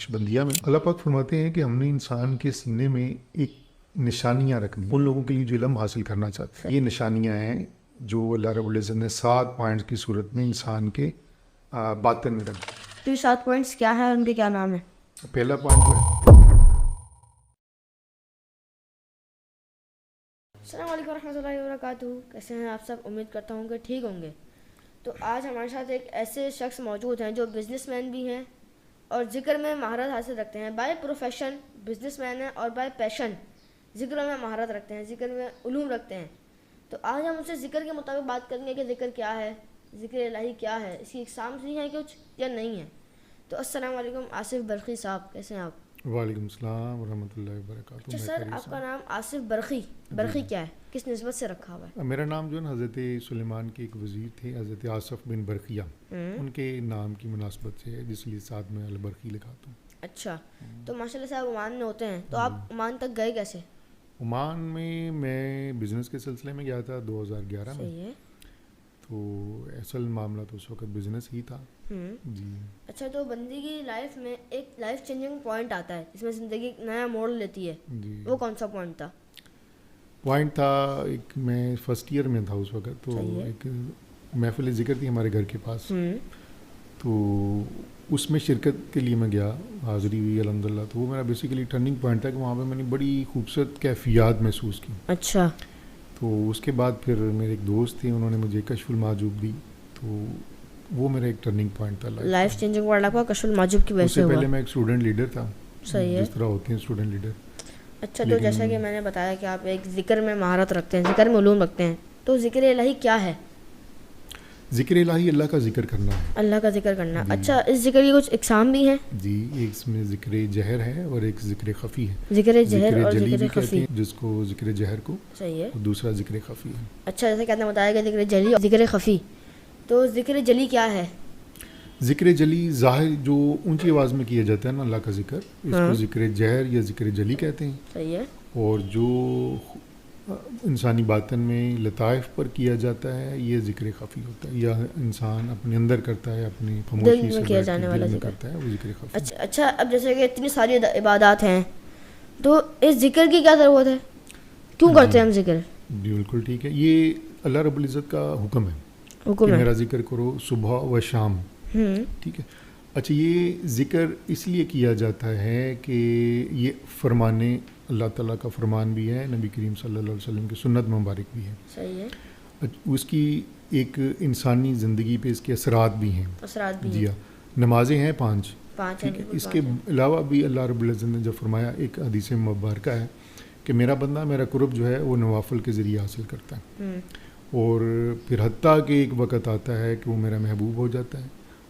نقشبندیہ میں اللہ پاک فرماتے ہیں کہ ہم نے انسان کے سینے میں ایک نشانیاں رکھنی ان لوگوں کے لیے جو علم حاصل کرنا چاہتے ہیں. یہ نشانیاں ہیں جو اللہ رب العزت نے 7 پوائنٹس کی صورت میں انسان کے باطن میں رکھ دی. تو یہ 7 پوائنٹس کیا ہے اور ان کے کیا نام ہیں؟ پہلا پوائنٹ جو ہے السلام علیکم ورحمۃ اللہ وبرکاتہ. کیسے ہیں آپ سب؟ امید کرتا ہوں کہ ٹھیک ہوں گے. تو آج ہمارے ساتھ ایک ایسے شخص موجود ہیں جو بزنس مین بھی ہیں اور ذکر میں مہارت حاصل رکھتے ہیں. بائی پروفیشن بزنس مین ہیں اور بائی پیشن ذکر میں مہارت رکھتے ہیں, ذکر میں علوم رکھتے ہیں. تو آج ہم ان سے ذکر کے مطابق بات کریں گے کہ ذکر کیا ہے, ذکر الہی کیا ہے, اس کی اقسام بھی ہیں کچھ یا نہیں ہے. تو السلام علیکم آصف برقی صاحب, کیسے ہیں آپ؟ وعلیکم السلام ورحمۃ اللہ وبرکاتہ. اچھا سر, آپ کا نام آصف برقی کیا ہے, کس نسبت سے رکھا ہوا ہے؟ میرا نام جو ہے نا حضرت سلیمان کے ایک وزیر تھے حضرت آصف بن برقیہ, ان کے نام کی مناسبت سے ہے, جس لیے ساتھ میں البرقی لکھاتا ہوں. اچھا, تو ماشاء اللہ سے آپ عمان میں ہوتے ہیں, تو آپ عمان تک گئے کیسے؟ عمان میں بزنس کے سلسلے میں گیا تھا 2011 میں. صحیح ہے. تو اصل معاملہ تو اس وقت بزنس ہی تھا. جی. اچھا, تو بندے کی لائف میں ایک لائف چینجنگ پوائنٹ آتا ہے جس میں زندگی ایک نیا موڑ لیتی ہے, جی. وہ کون سا پوائنٹ تھا؟ پوائنٹ تھا ایک, میں فرسٹ ایئر میں تھا اس وقت, تو ایک محفل ذکر تھی ہمارے گھر کے پاس, تو اس میں شرکت کے لیے میں گیا, حاضری ہوئی الحمدللہ. تو وہ میرا بیسیکلی ٹرننگ پوائنٹ تھا کہ وہاں پہ میں نے بڑی خوبصورت کیفیات محسوس کی. اچھا. تو اس کے بعد پھر میرے ایک دوست تھے, انہوں نے مجھے کشف المحجوب دی, تو وہ میرا ایک ٹرننگ پوائنٹ تھا لائف چینجنگ پوائنٹ آپ کا کشف المحجوب کی وجہ سے ہوا. اس سے پہلے میں ایک اسٹوڈنٹ لیڈر تھا. صحیح ہے. جس طرح ہوتے ہیں اسٹوڈنٹ لیڈر. اچھا, تو جیسا کہ میں نے بتایا کہ آپ ایک ذکر میں مہارت رکھتے ہیں, ذکر میں علوم رکھتے ہیں, تو ذکر الہی کیا ہے؟ ذکر الہی اللہ کا ذکر کرنا ہے. اللہ کا ذکر کرنا. اچھا, اس ذکر کی کچھ اقسام بھی ہیں؟ جی, ایک اس میں ذکر جہر ہے اور ایک ذکر خفی ہے. ذکر جہر اور جلی ذکر خفی, جس کو ذکر جہر کو, صحیح ہے, اور دوسرا ذکر خفی ہے. اچھا, جیسے کہ آپ نے بتایا کہ ذکر جلی اور ذکر خفی, تو ذکر جلی کیا ہے؟ ذکر جلی ظاہر جو اونچی آواز میں کیا جاتا ہے نا اللہ کا ذکر, اس کو ذکر جہر یا ذکر جلی کہتے ہیں. صحیح ہے. اور جو انسانی باطن میں لطائف پر کیا جاتا ہے یہ ذکر خفی ہوتا ہے, یا انسان اپنے اندر کرتا ہے, اپنی خاموشی سے کیا جانے والا ذکر کرتا ہے, وہ ذکر خفی. اچھا, اب جیسے کہ اتنی ساری عبادات ہیں, تو اس ذکر کی کیا ضرورت ہے, کیوں کرتے ہیں ہم ذکر؟ بالکل ٹھیک ہے, یہ اللہ رب العزت کا حکم ہے کہ میرا ذکر کرو صبح و شام. ٹھیک ہے. اچھا, یہ ذکر اس لیے کیا جاتا ہے کہ یہ فرمانے اللہ تعالیٰ کا فرمان بھی ہے, نبی کریم صلی اللہ علیہ وسلم کی سنت مبارک بھی ہے. صحیح ہے. اس کی ایک انسانی زندگی پہ اس کے اثرات بھی ہیں. جی ہاں, نمازیں ہیں 5. ٹھیک ہے. اس کے علاوہ بھی اللہ رب العزت نے جب فرمایا, ایک حدیث مبارکہ ہے کہ میرا بندہ میرا قرب جو ہے وہ نوافل کے ذریعے حاصل کرتا ہے, اور پھر حتیٰ کہ ایک وقت آتا ہے کہ وہ میرا محبوب ہو جاتا ہے,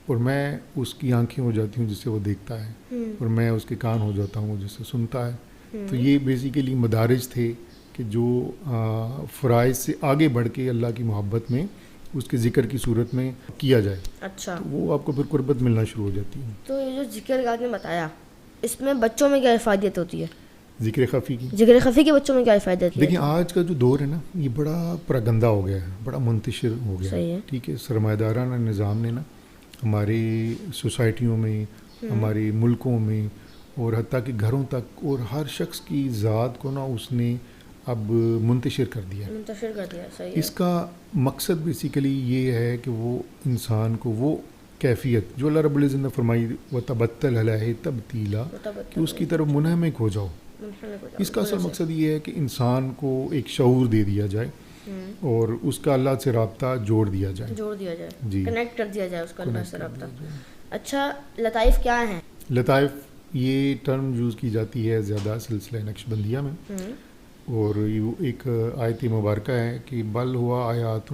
اور میں اس کی آنکھیں ہو جاتی ہوں جس سے وہ دیکھتا ہے, اور میں اس کے کان ہو جاتا ہوں جس سے سنتا ہے. تو یہ بیسیکلی مدارج تھے کہ جو فرائض سے آگے بڑھ کے اللہ کی محبت میں اس کے ذکر کی صورت میں کیا جائے. اچھا, تو وہ آپ کو پھر قربت ملنا شروع ہو جاتی ہے. تو یہ جو ذکر کا آپ نے بتایا, اس میں بچوں میں کیا افادیت ہوتی ہے؟ ذکر خفی کی, ذکر خفی کے بچوں میں کیا افادیت ہے؟ دیکھیں آج کا جو دور ہے نا, یہ بڑا پراگندہ ہو گیا ہے, بڑا منتشر ہو گیا ہے. ٹھیک ہے. سرمایہ دارانہ نظام نے نا ہماری سوسائٹیوں میں, ہمارے ملکوں میں, اور حتیٰ کہ گھروں تک, اور ہر شخص کی ذات کو نا اس نے اب منتشر کر دیا. صحیح ہے. اس کا مقصد بیسیکلی یہ ہے کہ وہ انسان کو وہ کیفیت جو اللہ رب العزت نے فرمائی وَتَبَتَّلْ عَلَيْهِ تَبْتِيلًا, کہ اس کی طرف منہمک ہو جاؤ. اس کا اصل مقصد یہ ہے کہ انسان کو ایک شعور دے دیا جائے اور اس کا اللہ سے رابطہ جوڑ دیا جائے. جی, کنیکٹ کر دیا جائے اس کا اللہ سے رابطہ. اچھا, لطائف کیا ہیں؟ لطائف یہ ٹرم یوز کی جاتی ہے زیادہ سلسلہ نقشبندیہ میں, اور یہ ایک آیت مبارکہ ہے کہ بل ہوا آیات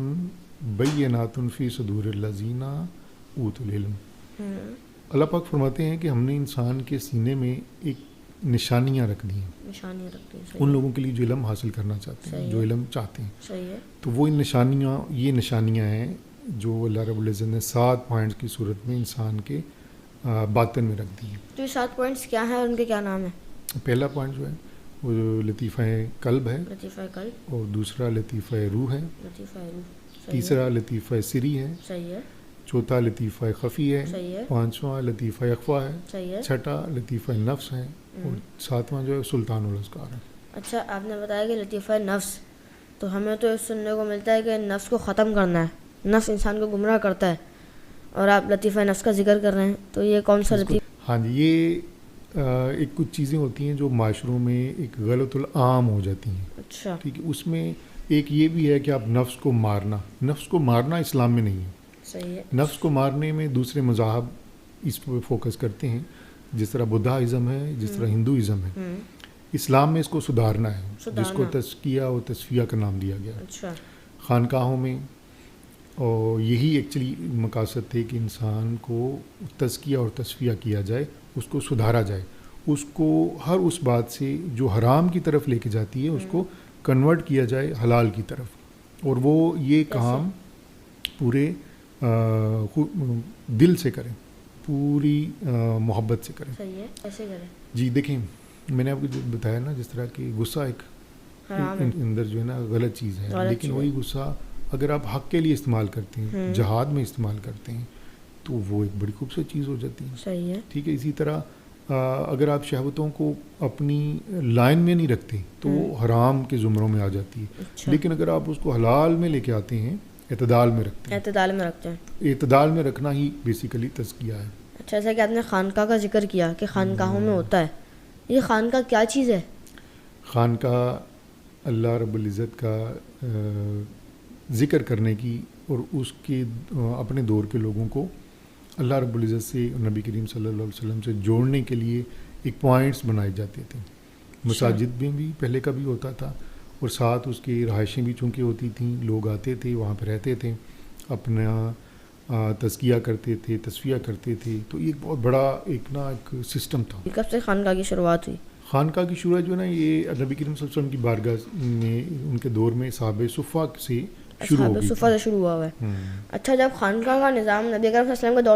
بینات فی صدور الذین اوتوا العلم. اللہ پاک فرماتے ہیں کہ ہم نے انسان کے سینے میں ایک نشانیاں رکھ دی ہیں ان لوگوں کے لیے جو علم حاصل کرنا چاہتے ہیں, جو علم چاہتے ہیں. صحیح ہے. تو وہ یہ نشانیاں ہیں جو اللہ رب العزت نے 7 پوائنٹس کی صورت میں انسان کے باطن میں رکھ دی ہیں. تو یہ 7 پوائنٹس کیا ہیں اور ان کے کیا نام ہیں؟ پہلا پوائنٹ جو ہے وہ لطیفہ قلب ہے, لطیفہ قلب, اور دوسرا لطیفہ روح ہے, لطیفہ روح, تیسرا لطیفہ سری ہے, صحیح ہے, چوتھا لطیفہ خفی ہے, صحیح ہے, پانچواں لطیفہ اخفا ہے, صحیح ہے, چھٹا لطیفہ نفس ہے, اور ساتواں جو ہے سلطان الاذکار ہے. اچھا آپ نے بتایا کہ لطیفہ نفس, تو ہمیں تو اس سننے کو ملتا ہے کہ نفس کو ختم کرنا ہے, نفس انسان کو گمراہ کرتا ہے, اور آپ لطیفہ نفس کا ذکر کر رہے ہیں, تو یہ کون سا لطیفہ؟ ہاں جی, یہ ایک کچھ چیزیں ہوتی ہیں جو معاشروں میں ایک غلط العام ہو جاتی ہیں. اچھا ٹھیک ہے, اس میں ایک یہ بھی ہے کہ آپ نفس کو مارنا اسلام میں نہیں ہے. صحیح ہے. نفس کو مارنے میں دوسرے مذاہب اس پہ فوکس کرتے ہیں, جس طرح بدھازم ہے, جس طرح ہندوازم ہے. اسلام میں اس کو سدھارنا ہے, جس کو تزکیہ و تصفیہ کا نام دیا گیا. اچھا. خانقاہوں میں اور یہی ایکچولی مقاصد تھے کہ انسان کو تزکیہ اور تصفیہ کیا جائے, اس کو سدھارا جائے, اس کو ہر اس بات سے جو حرام کی طرف لے کے جاتی ہے اس کو کنورٹ کیا جائے حلال کی طرف, اور وہ یہ کام پورے دل سے کریں, پوری محبت سے کریں. صحیح ہے, ایسے کریں. جی دیکھیں, میں نے آپ کو جو بتایا نا, جس طرح کہ غصہ ایک اندر جو ہے نا غلط چیز ہے, لیکن وہی غصہ اگر آپ حق کے لیے استعمال کرتے ہیں, جہاد میں استعمال کرتے ہیں, تو وہ ایک بڑی خوبصورت چیز ہو جاتی ہے. صحیح ہے. ٹھیک ہے, اسی طرح اگر آپ شہوتوں کو اپنی لائن میں نہیں رکھتے تو وہ حرام کے زمروں میں آ جاتی ہے. لیکن اگر آپ اس کو حلال میں لے کے آتے ہیں, اعتدال میں رکھتے ہیں, اعتدال میں رکھنا ہی بیسیکلی تزکیہ ہے. اچھا, جیسا کہ آپ نے خانقاہ کا ذکر کیا کہ خانقاہوں میں ہوتا ہے, یہ خانقاہ کیا چیز ہے؟ خانقاہ اللہ رب العزت کا ذکر کرنے کی اور اس کے اپنے دور کے لوگوں کو اللہ رب العزت سے, نبی کریم صلی اللہ علیہ وسلم سے جوڑنے کے لیے ایک پوائنٹس بنائے جاتے تھے. مساجد میں بھی پہلے کا بھی ہوتا تھا, اور ساتھ اس کی رہائشیں بھی چونکہ ہوتی تھیں, لوگ آتے تھے وہاں پہ رہتے تھے, اپنا تزکیہ کرتے تھے, تصفیہ کرتے تھے. تو یہ بہت بڑا ایک سسٹم تھا. کب سے خانقاہ کی شروعات ہوئی؟ خانقاہ کی شروعات جو ہے نا, یہ نبی کریم صلی اللہ علیہ وسلم کی بارگاہ میں ان کے دور میں صحابہ صفہ سے شروع ہوا ہے. اچھا, جب خانقاہ کا نظام نبی کریم صلی اللہ علیہ وسلم کے دور